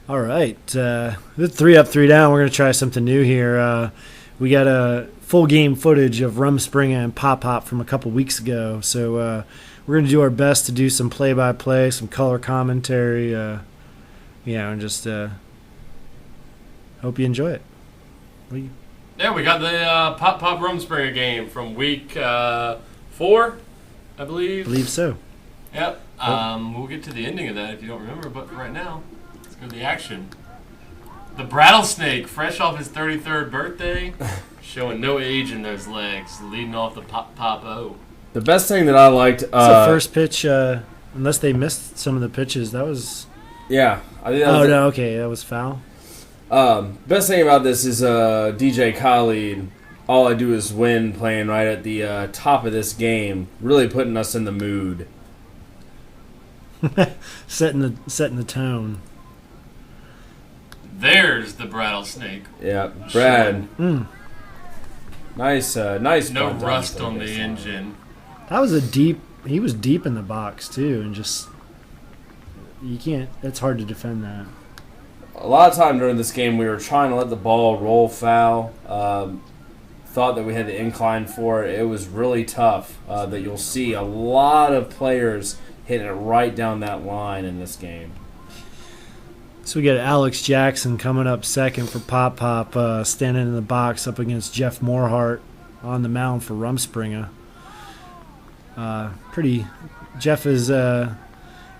All right. 3 up, 3 down. We're going to try something new here. We got a full game footage of Rumspringa and Pop Pop from a couple weeks ago. So we're going to do our best to do some play-by-play, some color commentary, and just hope you enjoy it. Yeah, we got the Pop Pop Rumspringa game from week 4, I believe. I believe so. Yep. We'll get to the ending of that if you don't remember, but right now, let's go to the action. The Rattlesnake, fresh off his 33rd birthday, showing no age in those legs, leading off the Pop-O. The best thing that I liked... It's the first pitch, unless they missed some of the pitches. That was... Yeah. I think that was foul. Best thing about this is DJ Khalid, All I Do Is Win, playing right at the top of this game, really putting us in the mood. setting the tone. There's the Rattlesnake. Yeah, Brad. Nice. No rust on the engine. That was he was deep in the box too, and just it's hard to defend that. A lot of time during this game, we were trying to let the ball roll foul. Thought that we had the incline for it. It was really tough. That you'll see a lot of players hitting it right down that line in this game. So we got Alex Jackson coming up second for Pop Pop, standing in the box up against Jeff Morehart on the mound for Rumspringa. Jeff is, I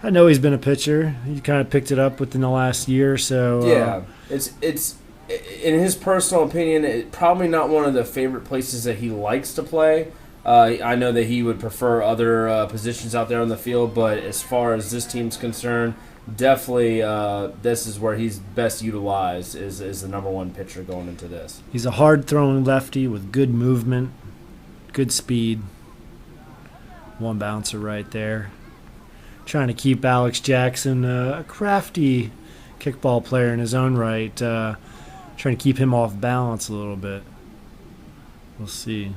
know he's been a pitcher. He kind of picked it up within the last year or so. Yeah, it's in his personal opinion, probably not one of the favorite places that he likes to play. I know that he would prefer other positions out there on the field, but as far as this team's concerned, definitely this is where he's best utilized is the number one pitcher going into this. He's a hard-throwing lefty with good movement, good speed. One bouncer right there. Trying to keep Alex Jackson, a crafty kickball player in his own right, trying to keep him off balance a little bit. We'll see.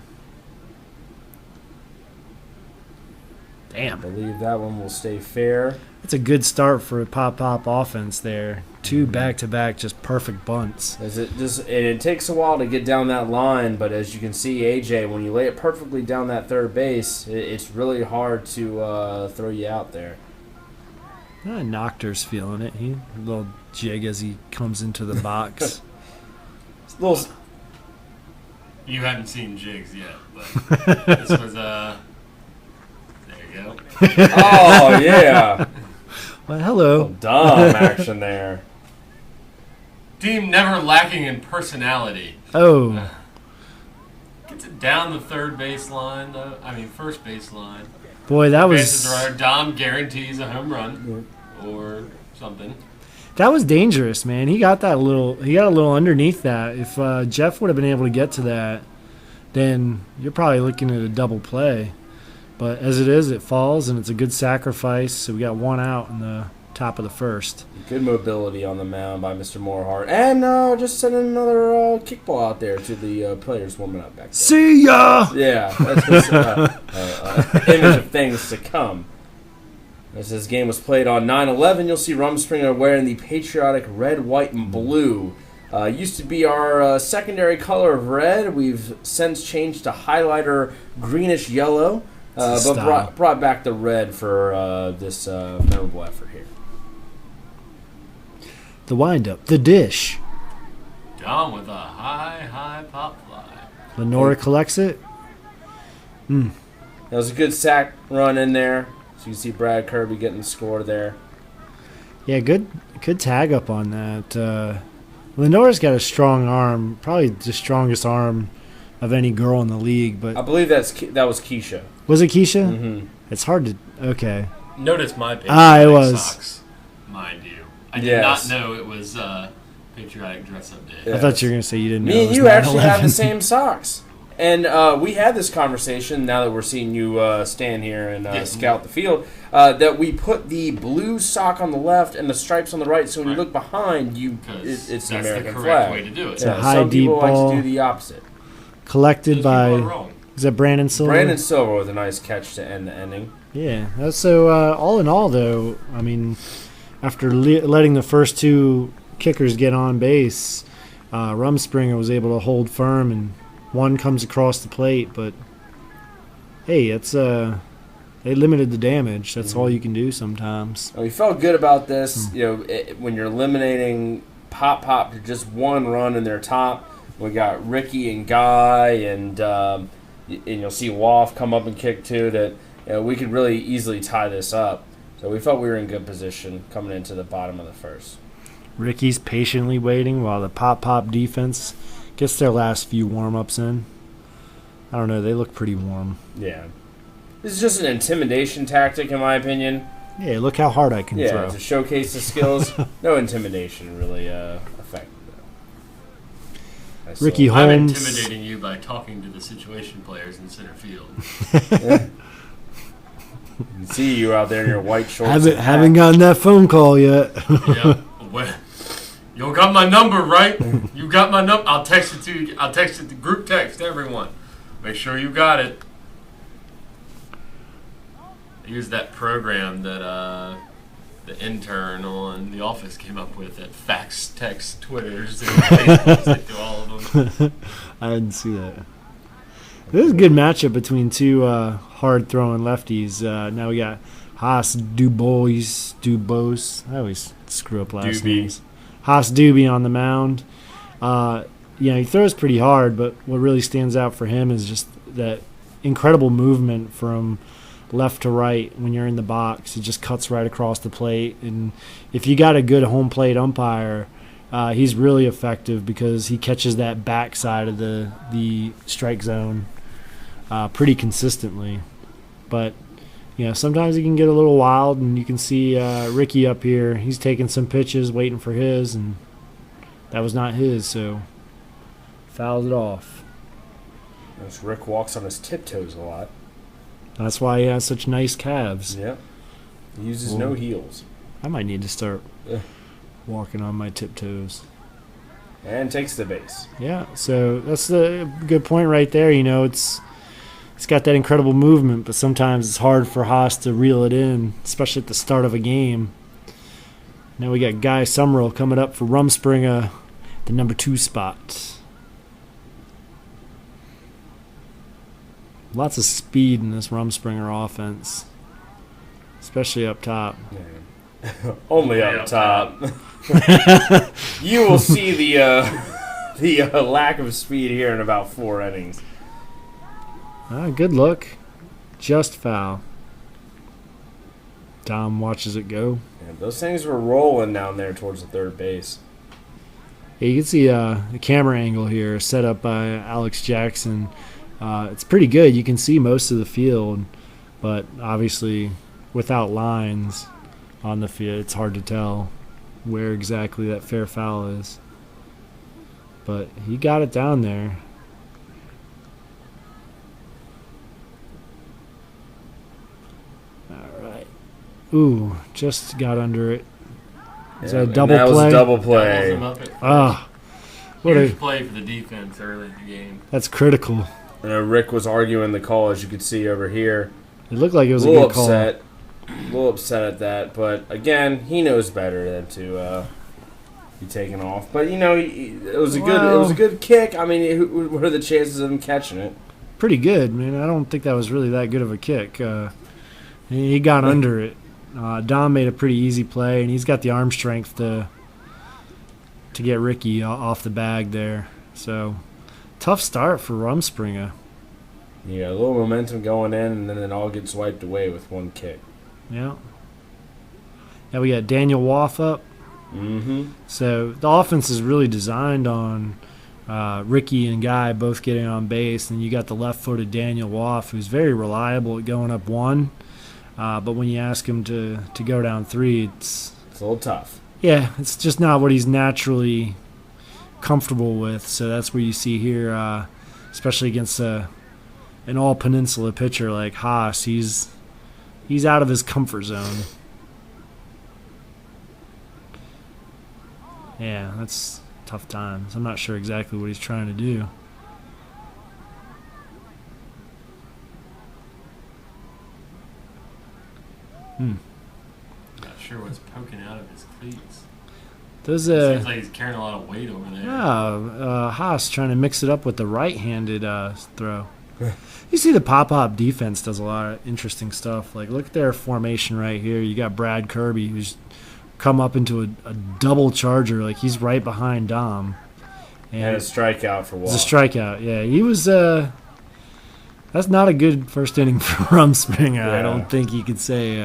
Damn. I believe that one will stay fair. It's a good start for a Pop offense there. 2 back-to-back just perfect bunts. It takes a while to get down that line, but as you can see, AJ, when you lay it perfectly down that third base, it's really hard to throw you out there. Noctur's feeling it. A little jig as he comes into the box. You haven't seen jigs yet, but this was there you go. Oh yeah. Well, hello. Dumb action there. Team never lacking in personality. Oh. Gets it down the first baseline. Boy, that was... Bases are Dom guarantees a home run or something. That was dangerous, man. He got a little underneath that. If Jeff would have been able to get to that, then you're probably looking at a double play. But as it is, it falls, and it's a good sacrifice. So we got one out in the top of the first. Good mobility on the mound by Mr. Morehart. And just sending another kickball out there to the players warming up back there. See ya! Yeah, that's image of things to come. As this game was played on 9/11, you'll see Rumspringa wearing the patriotic red, white, and blue. Used to be our secondary color of red. We've since changed to highlighter greenish yellow. But brought back the red for this memorable effort here. The windup, the dish. Down with a high pop fly. Lenora collects it. That was a good sack run in there. So you can see Brad Kirby getting the score there. Yeah, good tag up on that. Lenora's got a strong arm, probably the strongest arm of any girl in the league. But I believe that was Keisha. Was it Keisha? Mm-hmm. It's hard to... Okay. Notice my it was. Socks, mind you. I did not know it was patriotic dress-up day. Yes. I thought you were going to say you didn't know. Me it was and you actually 9/11. have the same socks. And we had this conversation, now that we're seeing you stand here and scout the field, that we put the blue sock on the left and the stripes on the right, so when you look behind, it's an American flag. That's the correct way to do it. It's a high, some deep people ball. like to do the opposite. Collected by... Is that Brandon Silver? Brandon Silver with a nice catch to end the ending. Yeah. So all in all, though, I mean, after letting the first two kickers get on base, Rumspringa was able to hold firm, and one comes across the plate. But hey, it's they limited the damage. That's all you can do sometimes. We felt good about this. When you're eliminating Pop to just one run in their top, we got Ricky and Guy, and you'll see Woff come up and kick too. That we could really easily tie this up. So we felt we were in good position coming into the bottom of the first. Ricky's patiently waiting while the Pop defense gets their last few warm-ups in. I don't know. They look pretty warm. Yeah. This is just an intimidation tactic, in my opinion. Yeah, look how hard I can throw. To showcase the skills. No intimidation really affected them. Ricky Holmes. I'm intimidating you by talking to the situation players in center field. You can see you out there in your white shorts. Haven't gotten that phone call yet. Yeah. Well, you got my number, right? You got my number. I'll text it to you. I'll text it to group text everyone. Make sure you got it. Use that program that the intern on The Office came up with that fax, text, Twitters, and Facebooks to all of them. I didn't see that. This is a good matchup between two hard-throwing lefties. Now we got Haas Dubose. I always screw up last names. Haas Doobie on the mound. He throws pretty hard, but what really stands out for him is just that incredible movement from left to right when you're in the box. He just cuts right across the plate, and if you got a good home plate umpire, he's really effective because he catches that backside of the strike zone pretty consistently. But sometimes he can get a little wild, and you can see Ricky up here. He's taking some pitches, waiting for his, and that was not his, so fouls it off. Notice Rick walks on his tiptoes a lot. That's why he has such nice calves. Yeah. He uses no heels. I might need to start walking on my tiptoes. And takes the base. Yeah, so that's the good point right there. It's got that incredible movement, but sometimes it's hard for Haas to reel it in, especially at the start of a game. Now we got Guy Summerall coming up for Rumspringa, the number 2 spot. Lots of speed in this Rumspringa offense, especially up top. Yeah. Only up top. You will see the lack of speed here in about 4 innings. Good look. Just foul. Tom watches it go. Yeah, those things were rolling down there towards the third base. Yeah, you can see the camera angle here set up by Alex Jackson. It's pretty good. You can see most of the field, but obviously without lines on the field, it's hard to tell where exactly that fair foul is. But he got it down there. All right. Ooh, just got under it. Is that a double play? That was a double play. What a play for the defense early in the game. That's critical. Rick was arguing the call, as you could see over here. It looked like it was a good call. A little upset at that, but again, he knows better than to be taken off. But it was a good kick. I mean, what are the chances of him catching it? Pretty good, man. I don't think that was really that good of a kick. He got under it. Dom made a pretty easy play, and he's got the arm strength to get Ricky off the bag there. So. Tough start for Rumspringa. Yeah, a little momentum going in, and then it all gets wiped away with one kick. Yeah. Now we got Daniel Woff up. Mm-hmm. So the offense is really designed on Ricky and Guy both getting on base, and you got the left-footed Daniel Woff, who's very reliable at going up 1. But when you ask him to go down 3, it's a little tough. Yeah, it's just not what he's naturally comfortable with, so that's where you see here, especially against an all Peninsula pitcher like Haas, he's out of his comfort zone. Yeah, that's tough times. I'm not sure exactly what he's trying to do. Not sure what's poking out of his cleats. Those Seems like he's carrying a lot of weight over there. Haas trying to mix it up with the right-handed throw. You see the pop-up defense does a lot of interesting stuff. Like, look at their formation right here. You got Brad Kirby, who's come up into a double charger. Like, he's right behind Dom. And a strikeout for Wall. It's a strikeout, yeah. He was that's not a good first inning for Rumspringa. Yeah. I don't think you could say.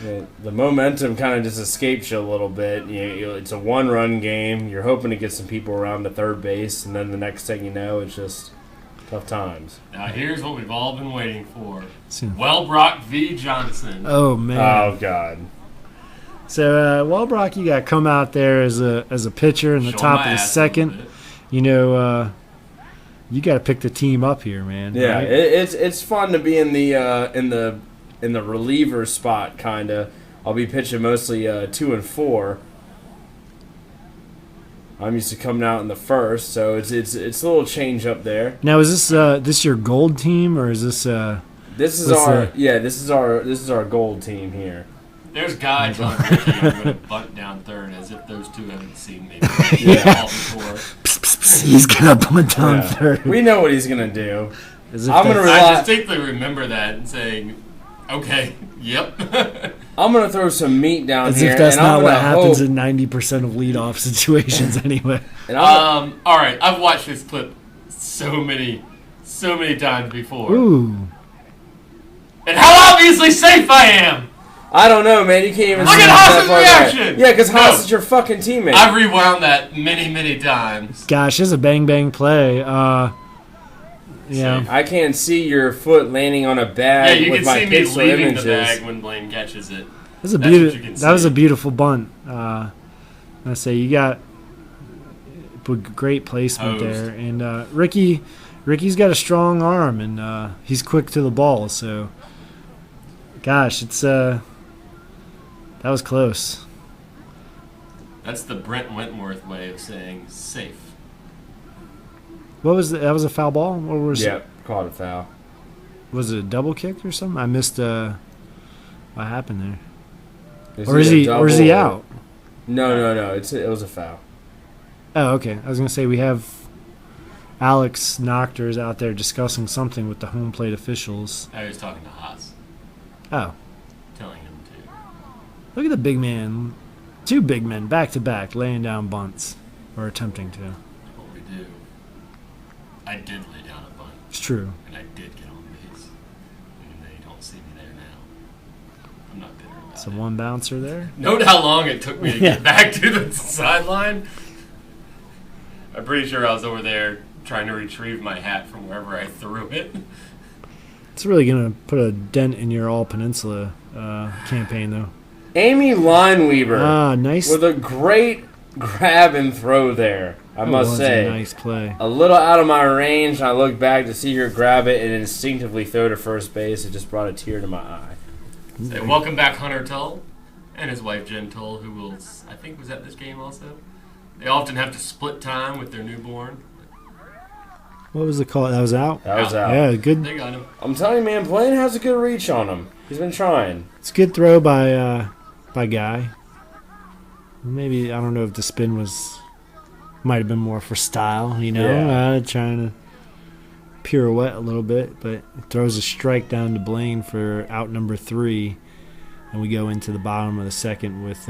The momentum kind of just escapes you a little bit. It's a one-run game. You're hoping to get some people around to third base, and then the next thing you know, it's just tough times. Now here's what we've all been waiting for. Wellbrock v. Johnson. Oh, man. Oh, God. So, Wellbrock, you got to come out there as a pitcher in the Show top my of the ass a second. little bit. You know, you got to pick the team up here, man. Yeah, right? it's fun to be in the reliever spot, kind of. I'll be pitching mostly 2 and 4. I'm used to coming out in the first, so it's a little change up there. Now, is this your gold team, or is this This is our gold team here. There's Guy telling Ricky I'm going to bunt down third as if those two haven't seen me Yeah. all before. he's gonna punt down Yeah. third? We know what he's gonna do. As if I'm gonna that's- I distinctly remember that and saying, okay, yep. I'm gonna throw some meat down As here. if that's and I'm not what gonna happens hope, in 90% of leadoff situations, anyway. and I'm All right, I've watched this clip so many times before. Ooh, And how obviously safe I am! I don't know, man. You can't even Look see at that Haas's far back. reaction! Yeah, because Haas No. is your fucking teammate. I've rewound that many times. gosh, this is a bang bang play. Yeah, I can't see your foot landing on a Yeah, bag you with can my see me pixel leaving images. the bag when Blaine catches it. That's a That's what you can that was see. a beautiful bunt. I say you got great placement Hosed. there, and Ricky's got a strong arm, and he's quick to the ball. So, gosh, it's that was close. That's the Brent Wentworth way of saying safe. What was that? Was a foul ball, or was Yeah, caught a foul. was it a double kick or something? I missed what happened there. Is Or it is a he double out? No. It was a foul. Oh, okay. I was gonna say we have Alex Nocters out there discussing something with the home plate officials. I was talking to Haas, Oh, telling him to. look at the big man, 2 big men back to back laying down bunts, or attempting to. What we do. I did lay down a bunt, It's true. and I did get on base. And they don't see me there now. I'm not bitter about So it. one bouncer there. Note how long it took me to Yeah. get back to the sideline. I'm pretty sure I was over there trying to retrieve my hat from wherever I threw it. It's really gonna put a dent in your All Peninsula campaign, though. Amy Lineweaver Nice. with a great grab and throw there. I That must was say. a nice play. A little out of my range. I look back to see her grab it and instinctively throw to first base. It just brought a tear to my eye. Say, welcome back, Hunter Tull, and his wife Jen Tull, who will, I think, was at this game also. They often have to split time with their newborn. What was the call? That was out. That was out. Yeah, good. They got him. I'm telling you, man, Blaine has a good reach on him. He's been trying. It's a good throw by Guy. Maybe I don't know if the spin might have been more for style, Yeah. trying to pirouette a little bit, but throws a strike down to Blaine for out number 3, and we go into the bottom of the second with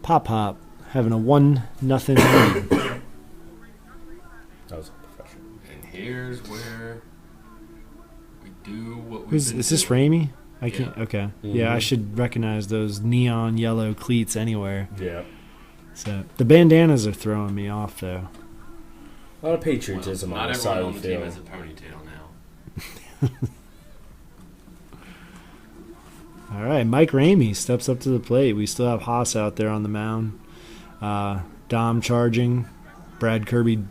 Pop having a 1-0 lead. That was professional. And here's where we do what we Is this Ramey? I can't. Yeah. Okay. Yeah, I should recognize those neon yellow cleats anywhere. Yeah. So the bandanas are throwing me off, though. A lot of patriotism on Not the side everyone on of the the team field. has a ponytail now. All right, Mike Ramey steps up to the plate. We still have Haas out there on the mound. Dom charging. Brad Kirby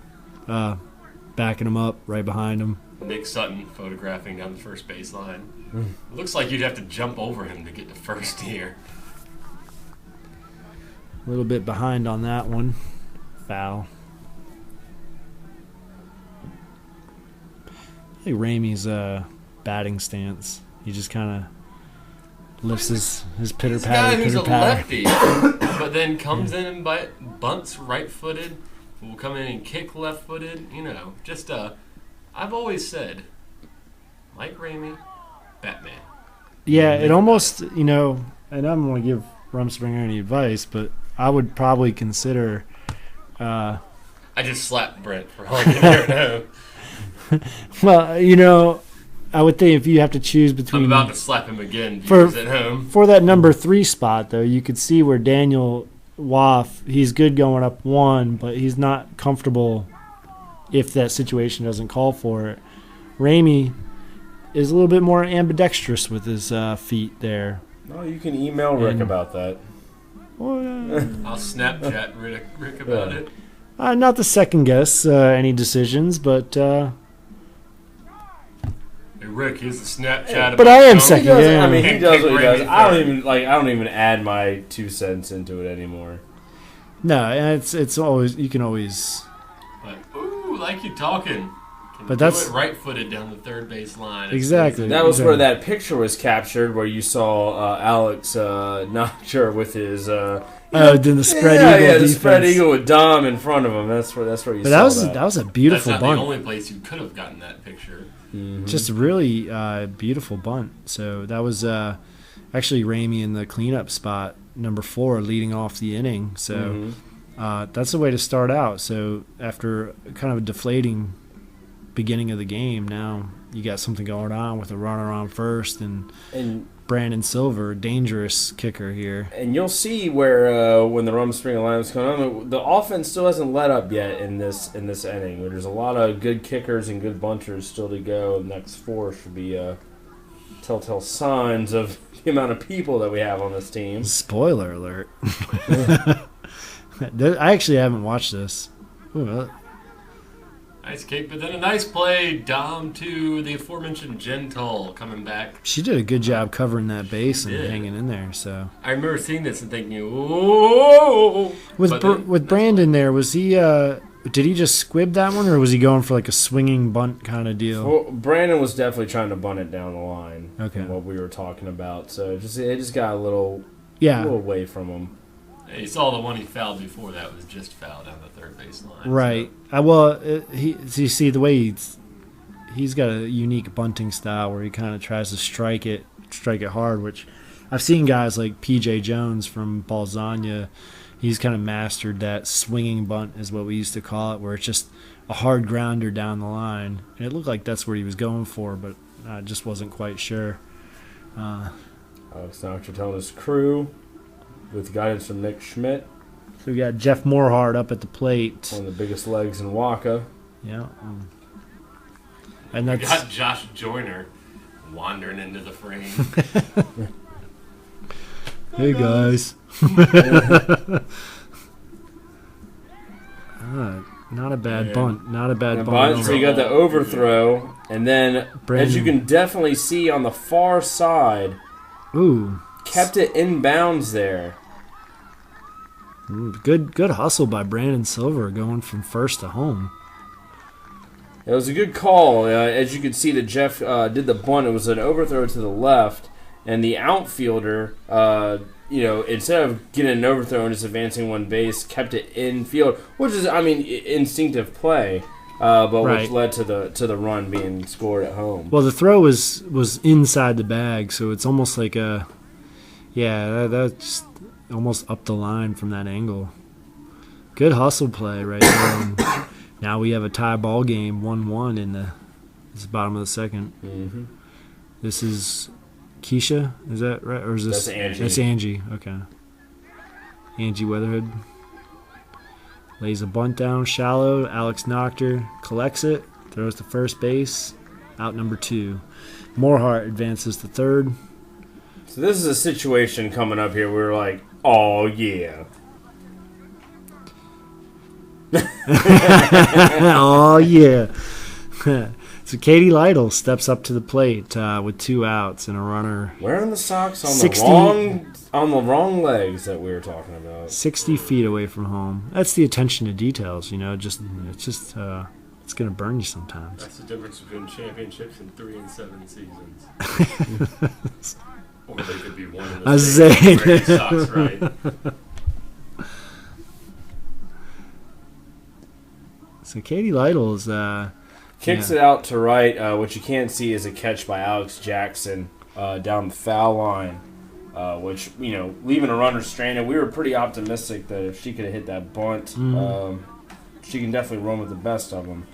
backing him up right behind him. Nick Sutton photographing down the first baseline. It looks like you'd have to jump over him to get to first here. A little bit behind on that one. Foul. I think Ramey's batting stance. He just kind of lifts his pitter He's a guy patter, who's pitter a patter. lefty, but then comes in and bunts right-footed. Will come in and kick left-footed. Just I've always said, Mike Ramey, Batman. Yeah, it almost, and I don't want to give Rumspringa any advice, but I would probably consider. I just slapped Brent for all you know. Well, I would think if you have to choose between. I'm about to slap him again. Viewers at home. For that number 3 spot, though, you could see where Daniel Waff, he's good going up 1, but he's not comfortable if that situation doesn't call for it. Ramey is a little bit more ambidextrous with his feet there. No, you can email Rick about that. Well, I'll Snapchat Rick about it. not to second guess any decisions, but Hey Rick, here's the Snapchat. But I am second. He does, Yeah. I mean, he does what he does. Kick I Ramey don't even add my 2 cents into it anymore. no, it's always you can always. But like you talking. But that's do it right-footed down the third base line. Exactly. That was where that picture was captured, where you saw Alex Notcher with his. Then the spread eagle. Yeah, the defense. spread eagle with Dom in front of him. That's where you But saw that. that was a beautiful That's not bunt. the only place you could have gotten that picture. Mm-hmm. Just a really beautiful bunt. So that was actually Ramey in the cleanup spot, number 4, leading off the inning. So that's the way to start out. So after kind of a deflating beginning of the game, now you got something going on with a runner on first and Brandon Silver, dangerous kicker here. And you'll see where when the Rumspringa lineup's coming on, the offense still hasn't let up yet in this inning. There's a lot of good kickers and good bunters still to go. The next 4 should be telltale signs of the amount of people that we have on this team. Spoiler alert. I actually haven't watched this. Ooh, Nice kick, but then a nice play. Dom to the aforementioned Gentile coming back. she did a good job covering that base and did. hanging in there. So I remember seeing this and thinking, "Whoa!" with Brandon there, was he? Did he just squib that one, or was he going for like a swinging bunt kind of deal? Well, Brandon was definitely trying to bunt it down the line. Okay. From what we were talking about, so it just got a little away from him. You saw the one he fouled before that was just fouled down the third base line. Right. You see the way he's got a unique bunting style where he kind of tries to strike it hard, which I've seen guys like P.J. Jones from Balzania. He's kind of mastered that swinging bunt, is what we used to call it, where it's just a hard grounder down the line. And it looked like that's where he was going for, but I just wasn't quite sure. Alex Notcher telling his crew, with guidance from Nick Schmidt, So we got Jeff Morehart up at the plate. one of the biggest legs in WAKA. Yeah. And We that's got Josh Joyner wandering into the frame. hey guys. Not a bad bunt. Not a bad bunt. So you got the overthrow, and then Brandon. as you can definitely see on the far side, Ooh. kept it in bounds there. Good hustle by Brandon Silver going from first to home. It was a good call. As you can see, that Jeff did the bunt. It was an overthrow to the left, and the outfielder, instead of getting an overthrow and just advancing one base, kept it in field, which is, instinctive play, but Right. which led to the run being scored at home. Well, the throw was inside the bag, so it's almost like that's almost up the line from that angle. Good hustle play right there. And now we have a tie ball game, 1-1 in the bottom of the second. Mm-hmm. This is Keisha, is that right? Or is this? That's Angie. That's Angie. Okay. Angie Weatherhead lays a bunt down shallow. Alex Nocter collects it, throws to first base, out number 2. Morehart advances to third. So this is a situation coming up here where we're like, oh yeah. Oh yeah. So Katie Lytle steps up to the plate with 2 outs and a runner. Wearing the socks on 60 the wrong legs that we were talking about. 60 feet away from home. That's the attention to details, it's gonna burn you sometimes. That's the difference between championships and 3 and 7 seasons. Or they could be one in I the was same. saying. Where he sucks, right? So Katie Lytle's Kicks it out to right. What you can't see is a catch by Alex Jackson down the foul line, which, leaving a runner stranded. We were pretty optimistic that if she could have hit that bunt, she can definitely run with the best of them.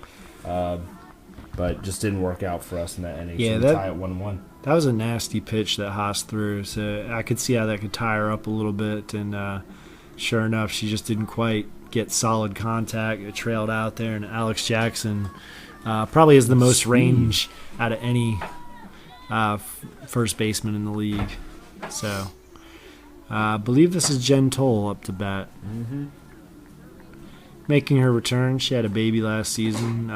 But just didn't work out for us in that inning. Yeah, so we tie at 1-1. That was a nasty pitch that Haas threw, so I could see how that could tie her up a little bit, and sure enough, she just didn't quite get solid contact. It trailed out there, and Alex Jackson probably has the most range out of any first baseman in the league. So I believe this is Jen Toll up to bat. Mm-hmm. Making her return. She had a baby last season.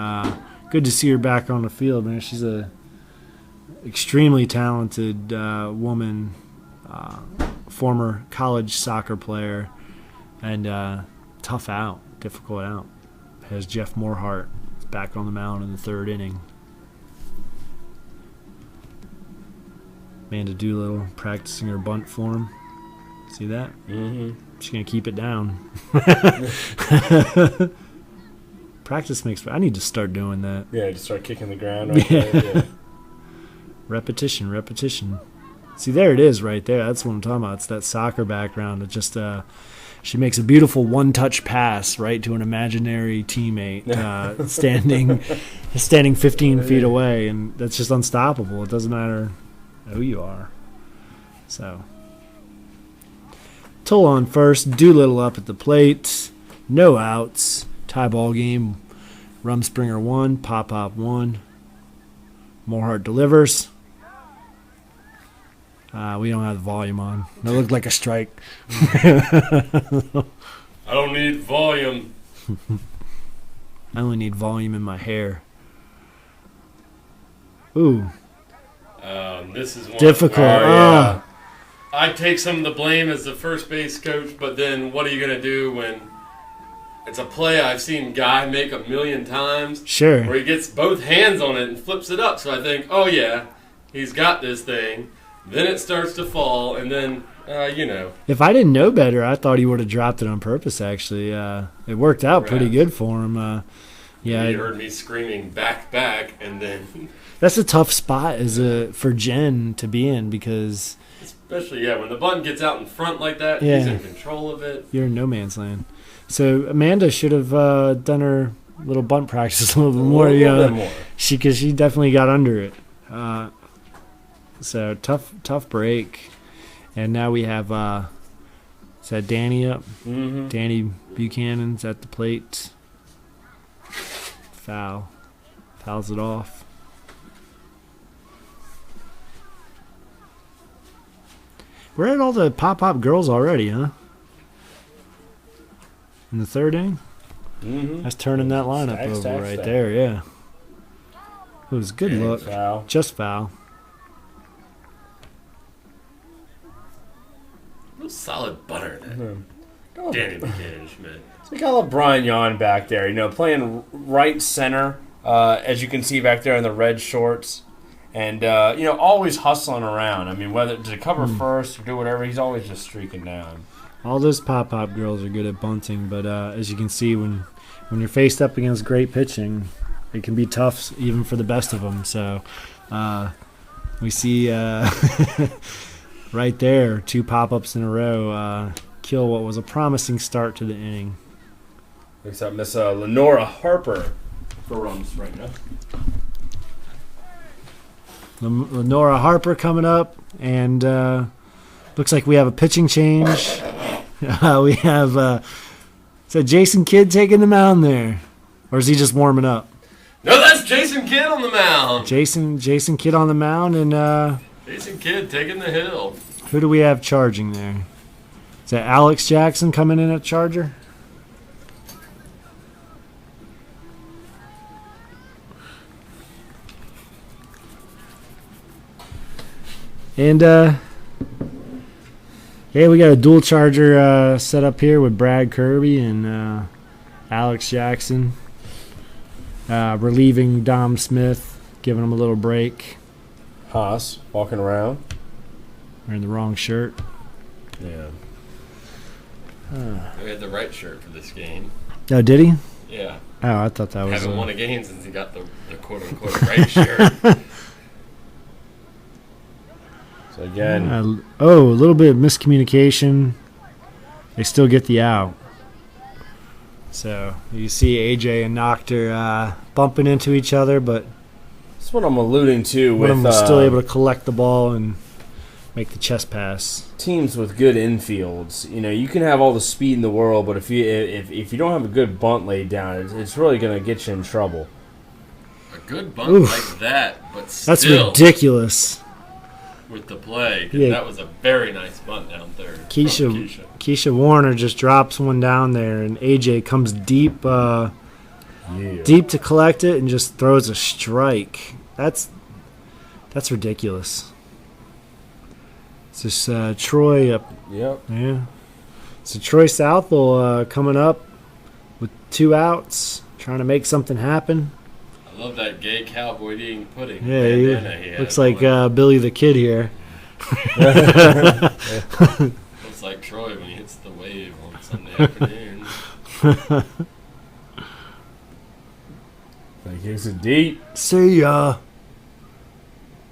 Good to see her back on the field, man. She's a extremely talented woman, former college soccer player, and tough out, difficult out. Has Jeff Morehart back on the mound in the third inning. Amanda Doolittle practicing her bunt form. See that? Mm-hmm. She's going to keep it down. Practice makes... I need to start doing that. Yeah, just start kicking the ground right there. Yeah. Repetition. See, there it is right there. That's what I'm talking about. It's that soccer background. It just... she makes a beautiful one-touch pass right to an imaginary teammate standing 15 feet away, and that's just unstoppable. It doesn't matter who you are. So, Toll on first, Doolittle up at the plate, no outs, tie ball game. Rumspringa 1, Pop 1. Morehart delivers. We don't have the volume on. That looked like a strike. I don't need volume. I only need volume in my hair. Ooh. This is one Difficult. where, I take some of the blame as the first base coach, but then what are you going to do when it's a play I've seen Guy make a million times? Sure. Where he gets both hands on it and flips it up. So I think, oh yeah, he's got this thing. Then it starts to fall, and then, If I didn't know better, I thought he would have dropped it on purpose, actually. It worked out pretty good for him. You heard me screaming, back, and then... That's a tough spot for Jen to be in because... Especially, when the bunt gets out in front like that, he's in control of it. You're in no man's land. So Amanda should have done her little bunt practice a little bit more. Because she definitely got under it. So tough break. And now we have is that Danny up? Mm-hmm. Danny Buchanan's at the plate. Fouls it off. We're at all the pop girls already, huh? In the third inning? Mm-hmm. That's turning that lineup over right there, yeah. It was a good look. Foul. Just foul. Real solid butter there. Danny Buchanan Schmidt. So we got Brian Yon back there, playing right center, as you can see back there in the red shorts. And, always hustling around. I mean, whether to cover first or do whatever, he's always just streaking down. All those pop girls are good at bunting, but as you can see, when you're faced up against great pitching, it can be tough even for the best of them. So we see right there 2 pop-ups in a row kill what was a promising start to the inning. Looks like Miss Lenora Harper for Rumspringa. Lenora Harper coming up, and looks like we have a pitching change. We have is that Jason Kidd taking the mound there, or is he just warming up? No, that's Jason Kidd on the mound. Jason Kidd on the mound, and Jason Kidd taking the hill. Who do we have charging there? Is that Alex Jackson coming in at charger? And, we got a dual charger set up here with Brad Kirby and Alex Jackson. Relieving Dom Smith, giving him a little break. Haas walking around. Wearing the wrong shirt. Yeah. We had the right shirt for this game. Oh, did he? Yeah. Oh, I thought that was. Haven't won a game since he got the quote unquote right shirt. So again, a little bit of miscommunication. They still get the out. So you see AJ and Nocter bumping into each other, but that's what I'm alluding to one with of them was still able to collect the ball and make the chest pass. Teams with good infields. You know, you can have all the speed in the world, but if you don't have a good bunt laid down, it's really going to get you in trouble. A good bunt like that, but still. That's ridiculous. With the play. Yeah. That was a very nice bunt down third. Keisha Warner just drops one down there, and AJ comes deep to collect it and just throws a strike. That's ridiculous. It's just Troy up. Yep. Yeah. So Troy Southall coming up with 2 outs, trying to make something happen. I love that gay cowboy eating pudding. Yeah, he he looks like Billy the Kid here. Looks like Troy when he hits the wave on Sunday afternoon. He kicks it deep. See ya.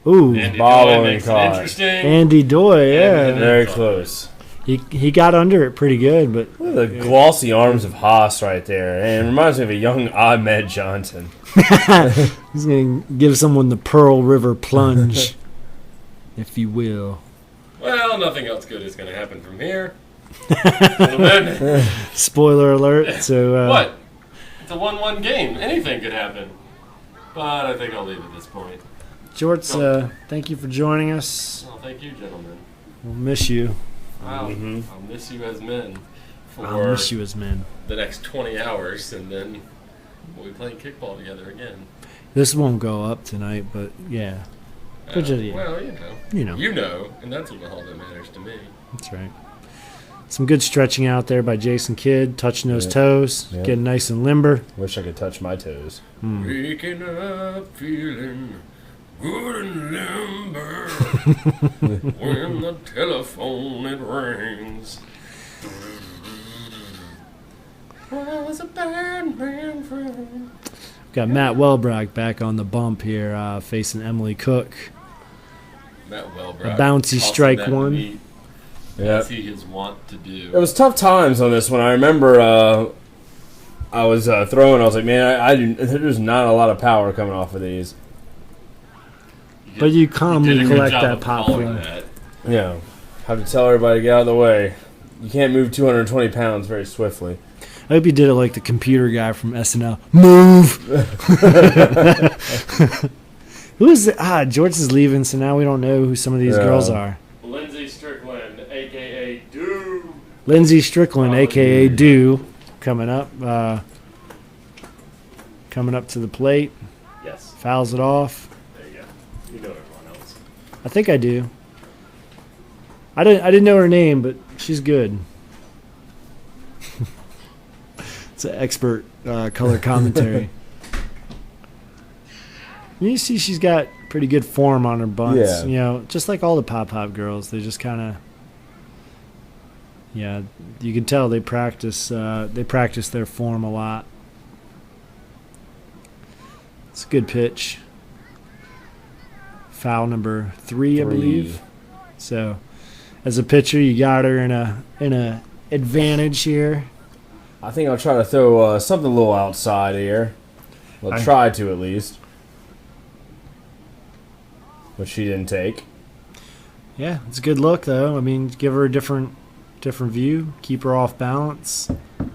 Ooh, Andy ball Doyle only makes it caught. interesting. Andy Doy, yeah. Very close. He got under it pretty good, but Look at the glossy arms of Haas right there. And it reminds me of a young Ahmed Johnson. he's going to give someone the Pearl River plunge, if you will. Well, nothing else good is going to happen from here. Gentlemen. Spoiler alert. So What? It's a 1-1 game. Anything could happen. But I think I'll leave at this point. Jorts, thank you for joining us. Well, thank you, gentlemen. We'll miss you. Wow. I'll miss you as men for I'll miss you as men. the next 20 hours, and then we'll be playing kickball together again. This won't go up tonight, but yeah. But just, yeah. Well, You know. You know, and that's what all that matters to me. That's right. Some good stretching out there by Jason Kidd, touching those toes, getting nice and limber. Wish I could touch my toes. Waking up feeling good and limber when the telephone it rings. I was a bad man friend. Got Matt Wellbrock back on the bump here, facing Emily Cook. Matt Wellbrock. A bouncy tossing strike that one. meat, Yeah. as he is wont to do. It was tough times on this one. I remember I was throwing. I was like, man, there's not a lot of power coming off of these. But you You calmly did a good collect job that of pop calling wing. that. Yeah. Have to tell everybody to get out of the way. You can't move 220 pounds very swiftly. I hope you did it like the computer guy from SNL. Move! Who is it? George is leaving, so now we don't know who some of these girls are. Lindsay Strickland, a.k.a. Do. Lindsay Strickland, a.k.a. Do, coming up. Coming up to the plate. Yes, Fouls it off. there you go. You know everyone else. I think I do. I didn't know her name, but she's good. It's an expert color commentary. You see she's got pretty good form on her bunts. Yeah. You know, just like all the pop-pop girls. They just kind of... Yeah, you can tell they practice their form a lot. It's a good pitch. Foul number 3, I believe. So, as a pitcher, you got her in a advantage here. I think I'll try to throw something a little outside here. Well, try to at least. But she didn't take. Yeah, it's a good look though. I mean, give her a different view, keep her off balance. I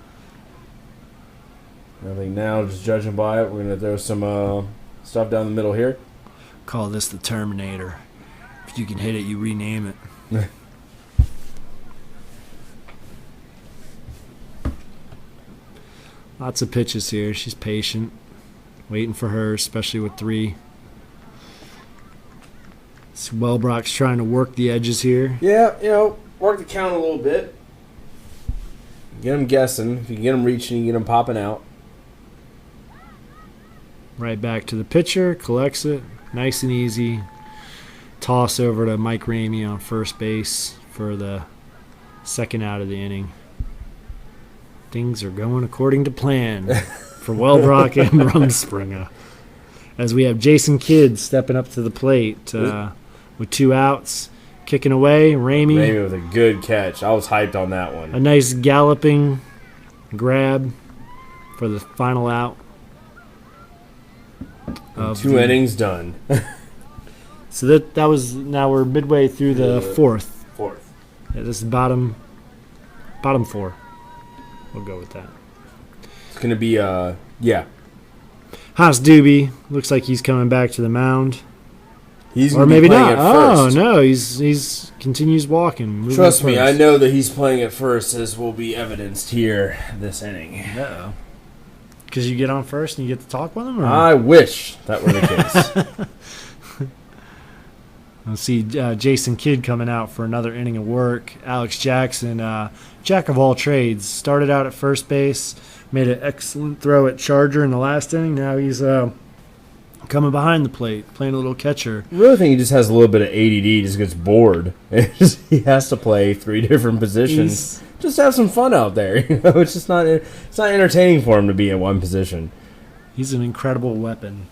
think now, just judging by it, we're going to throw some stuff down the middle here. Call this the Terminator. If you can hit it, you rename it. Lots of pitches here. She's patient, waiting for her, especially with 3. So Wellbrock's trying to work the edges here. Yeah, work the count a little bit. Get them guessing. If you can get them reaching, you get them popping out. Right back to the pitcher, collects it, nice and easy. toss over to Mike Ramey on first base for the second out of the inning. Things are going according to plan for Wellbrock and Rumspringa. As we have Jason Kidd stepping up to the plate with 2 outs, kicking away. Ramey with a good catch. I was hyped on that one. A nice galloping grab for the final out. 2 innings done. So that was, now we're midway through the fourth. Yeah, this is bottom 4. We'll go with that. It's going to be, yeah. Haas Doobie looks like he's coming back to the mound. He's or gonna maybe be playing not. at first. Oh no, he's continues walking. Trust me, I know that he's playing at first, as will be evidenced here this inning. Uh-oh. Because you get on first and you get to talk with him? Or? I wish that were the case. Let's see Jason Kidd coming out for another inning of work. Alex Jackson, jack of all trades, started out at first base, made an excellent throw at Charger in the last inning. Now he's coming behind the plate, playing a little catcher. I really think he just has a little bit of ADD, just gets bored. He has to play 3 different positions. Just have some fun out there. It's just not entertaining for him to be in one position. He's an incredible weapon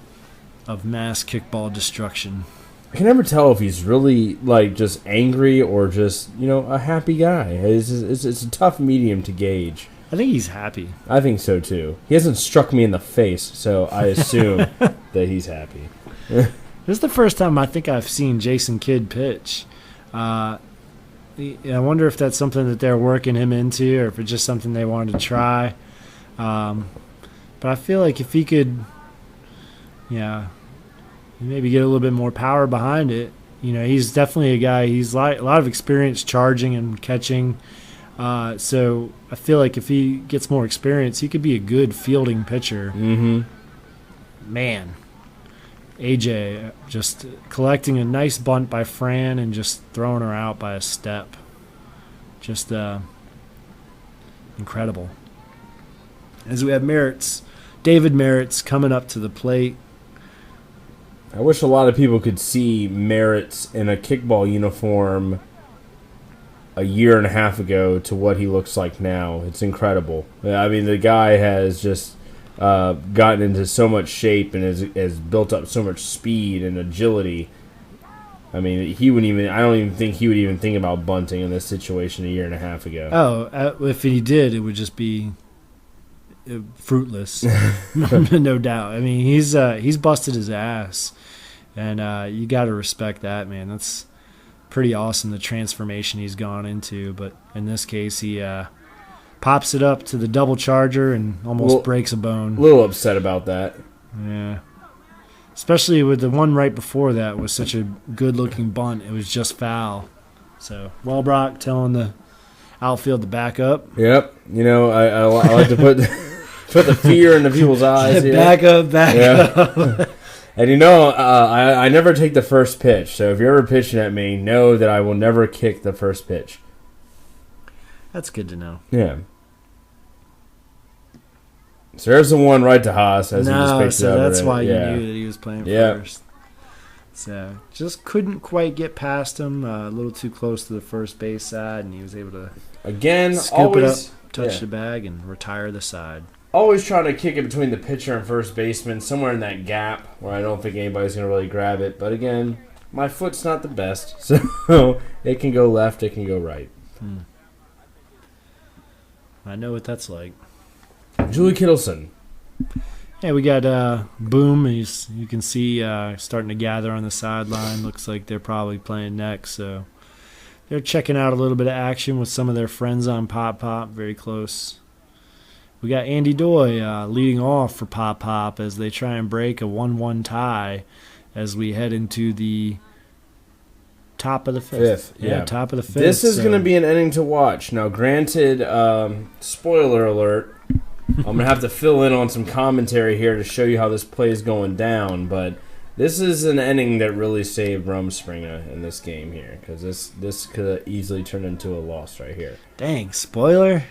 of mass kickball destruction. I can never tell if he's really like just angry or just a happy guy. It's a tough medium to gauge. I think he's happy. I think so too. He hasn't struck me in the face, so I assume that he's happy. This is the first time I think I've seen Jason Kidd pitch. I wonder if that's something that they're working him into, or if it's just something they wanted to try. But I feel like if he could, maybe get a little bit more power behind it. He's definitely a guy. He's a lot of experience charging and catching. So I feel like if he gets more experience, he could be a good fielding pitcher. Mm-hmm. Man, AJ just collecting a nice bunt by Fran and just throwing her out by a step. Just incredible. As we have David Merritt's coming up to the plate. I wish a lot of people could see Merritt's in a kickball uniform a year and a half ago to what he looks like now. It's incredible. I mean, the guy has just gotten into so much shape and has built up so much speed and agility. I mean, I don't even think he would even think about bunting in this situation a year and a half ago. Oh, if he did, it would just be fruitless, no doubt. I mean, he's busted his ass, and you got to respect that, man. That's pretty awesome, the transformation he's gone into. But in this case, he pops it up to the double charger and almost breaks a bone. A little upset about that. Yeah. Especially with the one right before that was such a good-looking bunt. It was just foul. So, Wellbrock telling the outfield to back up. Yep. I like to put the fear into people's eyes here. Back up. And I never take the first pitch. So if you're ever pitching at me, know that I will never kick the first pitch. That's good to know. Yeah. So there's the one right to Haas as he just picks it up. That's why you knew that he was playing first. So just couldn't quite get past him. A little too close to the first base side, and he was able to scoop it up, touch the bag, and retire the side. Always trying to kick it between the pitcher and first baseman, somewhere in that gap where I don't think anybody's going to really grab it. But again, my foot's not the best, so it can go left, it can go right. I know what that's like. Julie Kittleson. Yeah, we got Boom. You can see starting to gather on the sideline. Looks like they're probably playing next. So they're checking out a little bit of action with some of their friends on Pop Pop. Very close. We got Andy Doy leading off for Pop Pop as they try and break a 1-1 tie as we head into the top of the fifth. Yeah, top of the fifth. This is going to be an inning to watch. Now, granted, spoiler alert, I'm going to have to fill in on some commentary here to show you how this play is going down, but this is an inning that really saved Rumspringa in this game here, because this could easily turn into a loss right here. Dang, spoiler?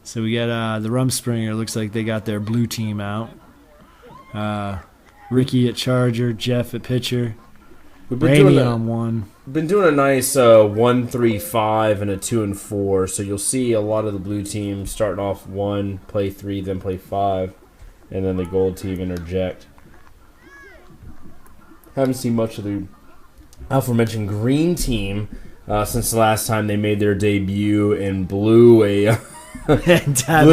So we got the Rumspringa. Looks like they got their blue team out. Ricky at charger, Jeff at pitcher, We've been Randy doing on one. been doing a nice 1-3-5 and a 2-4. So you'll see a lot of the blue team starting off 1, play 3, then play 5, and then the gold team interject. Haven't seen much of the aforementioned green team since the last time they made their debut and blew a Tad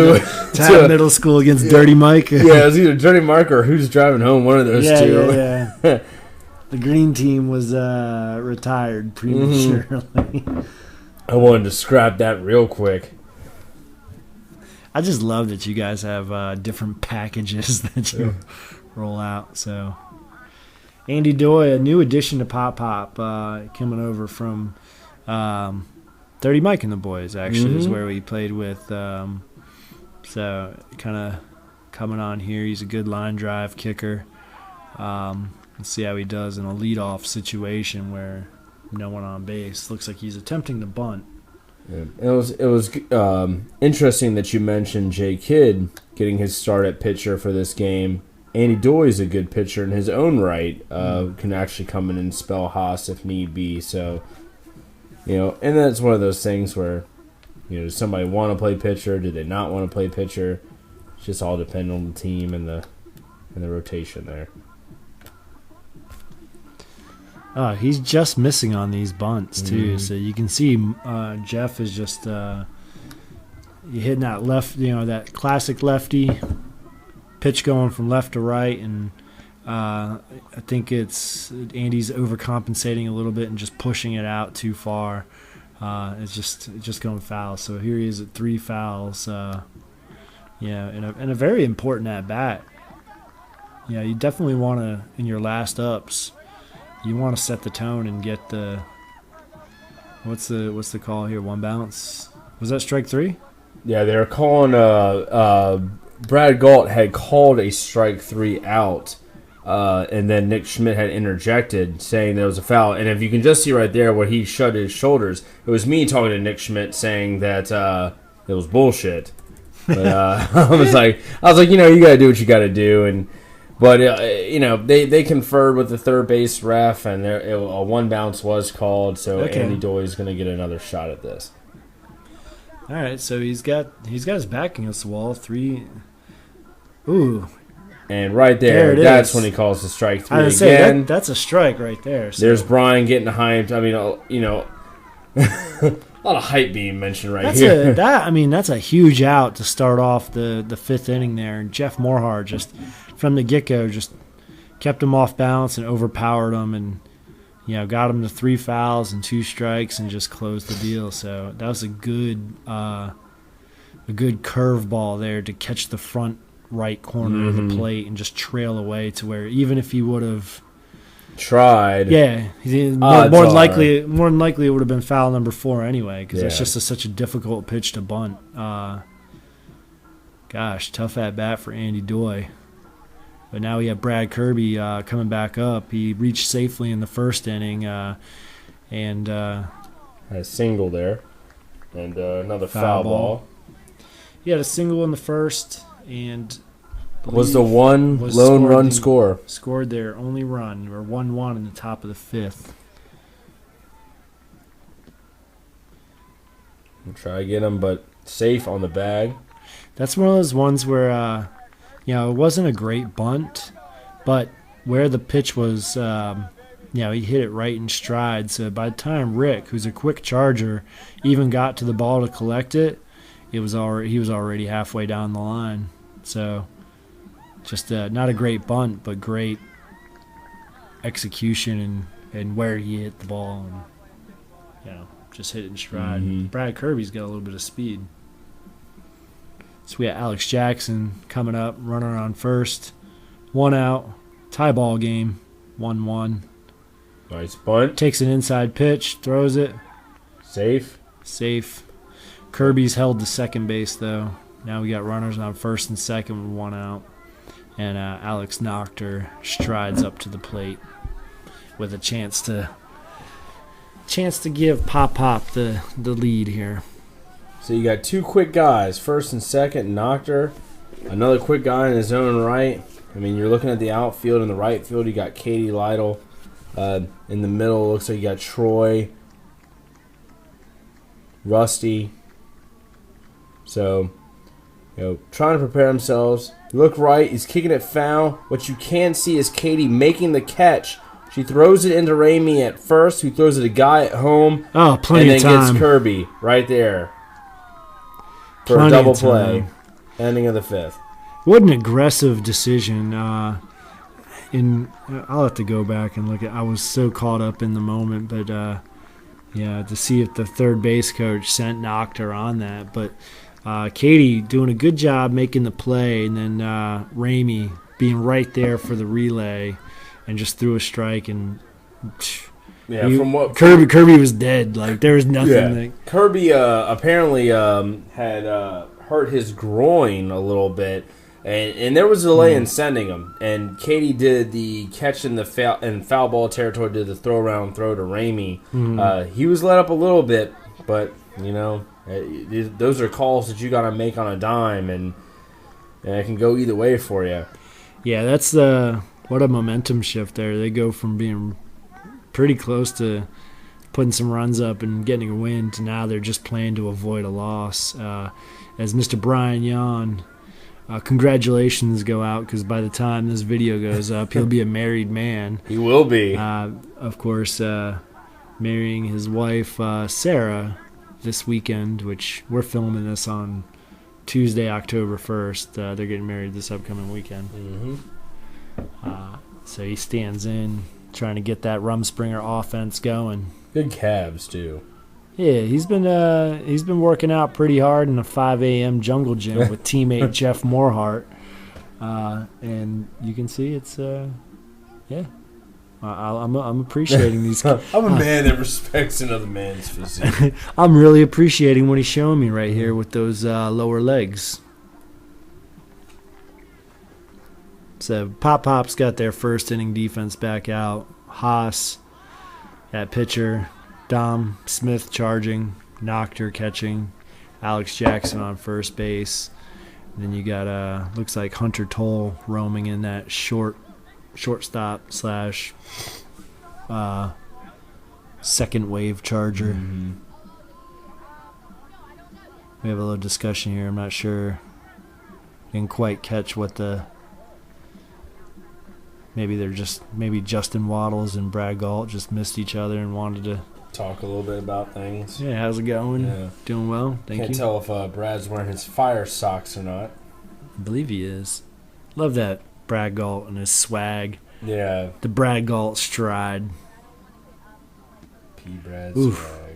middle school against Dirty Mike. Yeah, it was either Dirty Mike or Who's Driving Home, one of those two. Yeah. The green team was retired prematurely. I wanted to scrap that real quick. I just love that you guys have different packages that you roll out. So, Andy Doy, a new addition to Pop Pop, coming over from Dirty Mike and the Boys, actually, is where we played with. So, kind of coming on here. He's a good line drive kicker. Let's see how he does in a leadoff situation where no one on base. Looks like he's attempting to bunt. Yeah. It was interesting that you mentioned Jay Kidd getting his start at pitcher for this game. Andy Doy is a good pitcher in his own right. Can actually come in and spell Haas if need be. So, and that's one of those things where, does somebody want to play pitcher? Do they not want to play pitcher? It's just all dependent on the team and the rotation there. He's just missing on these bunts, too. So you can see Jeff is just hitting that left, that classic lefty pitch going from left to right. And I think it's Andy's overcompensating a little bit and just pushing it out too far. It's just going foul. So here he is at 3 fouls. In a very important at-bat. Yeah, you definitely want to, in your last ups, you want to set the tone and get the what's the call here? 1 bounce. Was that strike 3? Yeah, they were calling. Brad Galt had called a strike 3 out, and then Nick Schmidt had interjected saying there was a foul. And if you can just see right there where he shut his shoulders, it was me talking to Nick Schmidt saying that it was bullshit. But I was like, you gotta do what you gotta do, But they conferred with the third base ref, and a 1 bounce was called. So Andy Doy is going to get another shot at this. All right, so he's got his back against the wall. 3. Ooh. And right there that's when he calls the strike 3 again. That's a strike right there. So. There's Brian getting hyped. I mean, a lot of hype being mentioned here. That's a huge out to start off the 5th inning there. And Jeff Morhar just from the get-go just kept him off balance and overpowered him and got him to 3 fouls and 2 strikes and just closed the deal. So that was a good curveball there to catch the front right corner of the plate and just trail away to where even if he would have tried, more than likely it would have been foul number 4 anyway because that's just such a difficult pitch to bunt. Tough at bat for Andy Doy. But now we have Brad Kirby coming back up. He reached safely in the 1st inning and had a single there and another foul ball. He had a single in the 1st and was the one lone run score. Scored their only run. We're 1-1 in the top of the 5th. We'll try to get him, but safe on the bag. That's one of those ones where it wasn't a great bunt, but where the pitch was, he hit it right in stride. So by the time Rick, who's a quick charger, even got to the ball to collect it, he was already halfway down the line. So just not a great bunt, but great execution and where he hit the ball and just hit it in stride. Brad Kirby's got a little bit of speed. So we got Alex Jackson coming up, runner on first. 1 out, tie ball game, 1-1. Nice bunt. Takes an inside pitch, throws it. Safe. Kirby's held to second base, though. Now we got runners on first and second with 1 out. And Alex Nocter strides up to the plate with a chance to give Pop the lead here. So you got 2 quick guys, first and second, Nocter, another quick guy in his own right, I mean, you're looking at the outfield and the right field. You got Katie Lytle. In the middle, looks like you got Troy, Rusty. So, trying to prepare themselves. Look right. He's kicking it foul. What you can see is Katie making the catch. She throws it into Ramey at first, who throws it a guy at home. Oh, plenty of time. And then gets Kirby right there for a double play. Ending of the 5th. What an aggressive decision. I'll have to go back and look at. I was so caught up in the moment, but to see if the third base coach knocked her on that. But Katie doing a good job making the play, and then Ramey being right there for the relay, and just threw a strike. And Kirby was dead. Like there was nothing. Yeah. Kirby apparently had hurt his groin a little bit. And there was a delay in sending him. And Katie did the catch in the foul ball territory, did the throw to Ramey. He was let up a little bit, but, those are calls that you got to make on a dime, and it can go either way for you. Yeah, that's what a momentum shift there. They go from being pretty close to putting some runs up and getting a win to now they're just playing to avoid a loss. As Mr. Brian Yon... congratulations go out, because by the time this video goes up, he'll be a married man. He will be. Of course, marrying his wife, Sarah, this weekend, which we're filming this on Tuesday, October 1st. They're getting married this upcoming weekend. Mm-hmm. So he stands in, trying to get that Rumspringa offense going. Good calves, too. Yeah, he's been working out pretty hard in a 5 a.m. jungle gym with teammate Jeff Morehart, and you can see it's I'm appreciating these. I'm a man that respects another man's physique. I'm really appreciating what he's showing me right here with those lower legs. So Pop's got their first inning defense back out. Haas at pitcher. Dom Smith charging, Nocter catching, Alex Jackson on first base. And then you got looks like Hunter Toll roaming in that shortstop / second wave charger. Mm-hmm. We have a little discussion here. I'm not sure. Didn't quite catch what maybe Justin Waddles and Brad Galt just missed each other and wanted to talk a little bit about things. Yeah, how's it going? Yeah. Doing well, thank you. Can't tell if Brad's wearing his fire socks or not. I believe he is. Love that Brad Galt and his swag. Yeah. The Brad Galt stride. Brad's swag.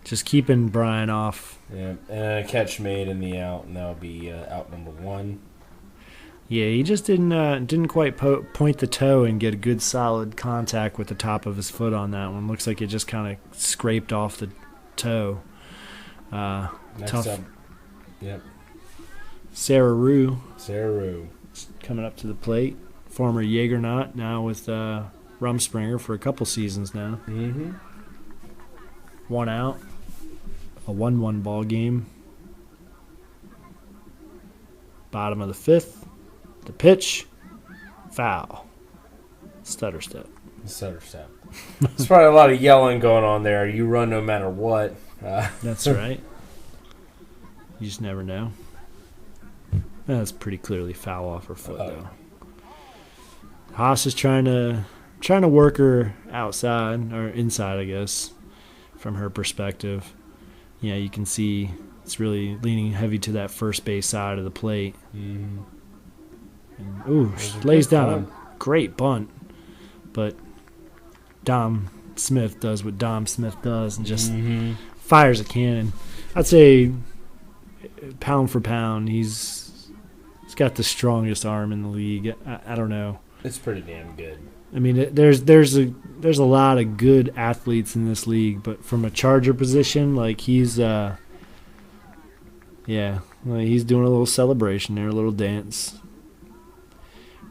Just keeping Brian off. Yeah, and a catch made in the out, and that'll be out number 1. Yeah, he just didn't quite point the toe and get a good solid contact with the top of his foot on that one. Looks like it just kind of scraped off the toe. Next tough. up, yep. Sarah Rue coming up to the plate. Former Jaegernaut, now with Rumspringa for a couple seasons now. Mm-hmm. 1 out. A 1-1 ball game. Bottom of the 5th. The pitch, foul, stutter step. There's probably a lot of yelling going on there. You run no matter what. That's right. You just never know. That's pretty clearly foul off her foot, though. Haas is trying to work her outside or inside, I guess, from her perspective. Yeah, you can see it's really leaning heavy to that first base side of the plate. Mm-hmm. Ooh, lays down a great bunt, but Dom Smith does what Dom Smith does and just fires a cannon. I'd say pound for pound, he's got the strongest arm in the league. I don't know. It's pretty damn good. I mean, there's a lot of good athletes in this league, but from a charger position, like he's doing a little celebration there, a little dance.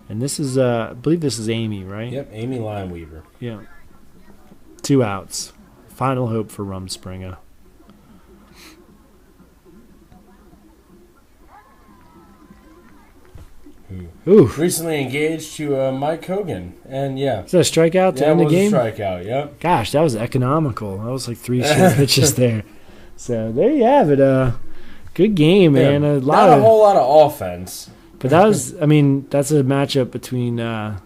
And this is, I believe this is Amy, right? Yep, Amy Lineweaver. Yeah. 2 outs. Final hope for Rumspringa. Ooh. recently engaged to Mike Hogan. And yeah. Is that a strikeout to Yeah, it end the was a game? strikeout, yep. Gosh, that was economical. That was like 3 straight pitches there. So there you have it. Good game, man. Yeah, Not a whole lot of offense. But that was, I mean, that's a matchup between a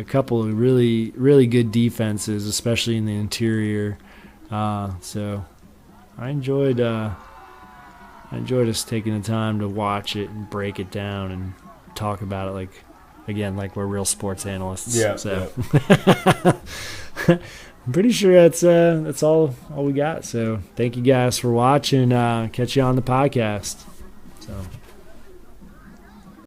couple of really, really good defenses, especially in the interior. So I enjoyed us taking the time to watch it and break it down and talk about it like we're real sports analysts. Yeah. So I'm pretty sure that's all we got. So thank you guys for watching. Catch you on the podcast. So.